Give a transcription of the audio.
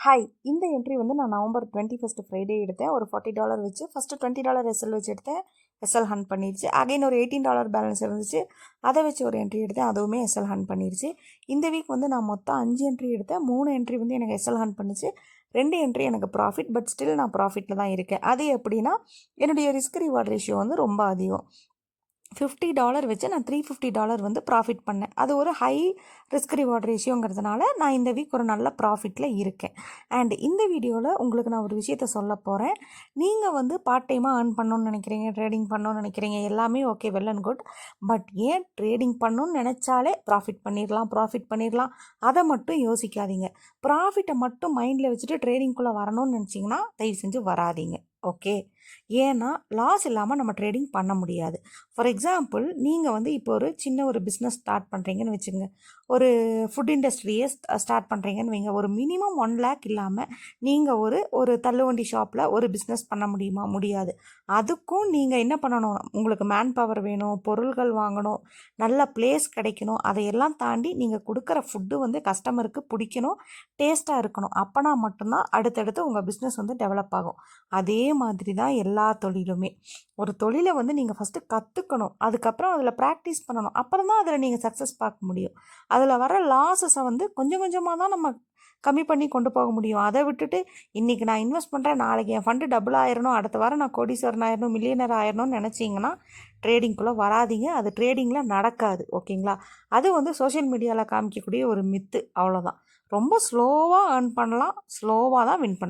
Hi, இந்த entry வந்து நான் நவம்பர் 21 ஃப்ரைடே எடுத்தேன். ஒரு $40 வச்சு ஃபஸ்ட்டு $20 எஸ்எல் வச்சு எடுத்தேன். எஸ்எல் ஹண்ட் பண்ணிருச்சு. அகைன் ஒரு $18 பேலன்ஸ் இருந்துச்சு. அதை வச்சு ஒரு என்ட்ரி எடுத்தேன். அதுவுமே எஸ்எல் ஹண்ட் பண்ணிருச்சு. இந்த வீக் வந்து நான் மொத்தம் 5 என்ட்ரி எடுத்தேன். 3 என்ட்ரி வந்து எனக்கு எஸ்எல் ஹண்ட் பண்ணுச்சு. 2 என்ட்ரி எனக்கு ப்ராஃபிட். பட் ஸ்டில் நான் ப்ராஃபிட்டில் தான் இருக்கேன். அது எப்படின்னா, என்னுடைய ரிஸ்க் ரிவார்ட் ரேஷியோ வந்து ரொம்ப அதிகம். $50 வச்சு நான் $350 வந்து ப்ராஃபிட் பண்ணேன். அது ஒரு ஹை ரிஸ்க் ரிவார்ட் ரேஷியோங்கிறதுனால நான் இந்த வீக் ஒரு நல்ல ப்ராஃபிட்டில் இருக்கேன். அண்ட் இந்த வீடியோவில் உங்களுக்கு நான் ஒரு விஷயத்த சொல்ல போகிறேன். நீங்கள் வந்து பார்ட் டைமாக ஏர்ன் பண்ணணும்னு நினைக்கிறீங்க, ட்ரேடிங் பண்ணணும்னு நினைக்கிறீங்க, எல்லாமே okay, well and good. But ஏன் ட்ரேடிங் பண்ணணும்னு நினச்சாலே ப்ராஃபிட் பண்ணிடலாம், அதை மட்டும் யோசிக்காதீங்க. ப்ராஃபிட்டை மட்டும் மைண்டில் வச்சுட்டு ட்ரேடிங்குள்ளே வரணும்னு நினச்சிங்கன்னா தயவு செஞ்சு வராதீங்க. ஓகே, ஏன்னா லாஸ் இல்லாமல் நம்ம ட்ரேடிங் பண்ண முடியாது. ஃபார் எக்ஸாம்பிள், நீங்கள் வந்து இப்போ ஒரு சின்ன ஒரு பிஸ்னஸ் ஸ்டார்ட் பண்ணுறீங்கன்னு வச்சுங்க. ஒரு ஃபுட் இண்டஸ்ட்ரியே ஸ்டார்ட் பண்ணுறீங்கன்னு வைங்க. ஒரு மினிமம் 1 lakh இல்லாமல் நீங்கள் ஒரு தள்ளுவண்டி ஷாப்பில் ஒரு பிஸ்னஸ் பண்ண முடியுமா? முடியாது. அதுக்கும் நீங்கள் என்ன பண்ணணும்? உங்களுக்கு மேன் பவர் வேணும், பொருள்கள் வாங்கணும், நல்ல பிளேஸ் கிடைக்கணும். அதையெல்லாம் தாண்டி நீங்கள் கொடுக்குற ஃபுட்டு வந்து கஸ்டமருக்கு பிடிக்கணும், டேஸ்ட்டாக இருக்கணும். அப்போனா மட்டும்தான் அடுத்தடுத்து உங்கள் பிஸ்னஸ் வந்து டெவலப் ஆகும். அதே மாதிரி தான் எல்லா தொழிலுமே. ஒரு தொழிலை வந்து நீங்கள் ஃபஸ்ட்டு கற்றுக்கணும், அதுக்கப்புறம் அதில் ப்ராக்டிஸ் பண்ணணும். அப்புறம் தான் அதில் நீங்கள் சக்ஸஸ் பார்க்க முடியும். அதில் வர லாஸஸை வந்து கொஞ்சம் கொஞ்சமாக தான் நம்ம கம்மி பண்ணி கொண்டு போக முடியும். அதை விட்டுட்டு இன்றைக்கி நான் இன்வெஸ்ட் பண்ணுறேன், நாளைக்கு என் ஃபண்டு டபுள் ஆயிரணும், அடுத்த வாரம் நான் கோடீஸ்வரன் ஆயிரணும், மில்லியனர் ஆயிரணும்னு நினச்சிங்கன்னா ட்ரேடிங்குள்ளே வராதிங்க. அது ட்ரேடிங்கில் நடக்காது. ஓகேங்களா? அது வந்து சோஷியல் மீடியாவில் காமிக்கக்கூடிய ஒரு மித்து, அவ்வளோதான். ரொம்ப ஸ்லோவாக ஏர்ன் பண்ணலாம், ஸ்லோவாக தான் வின் பண்ணலாம்.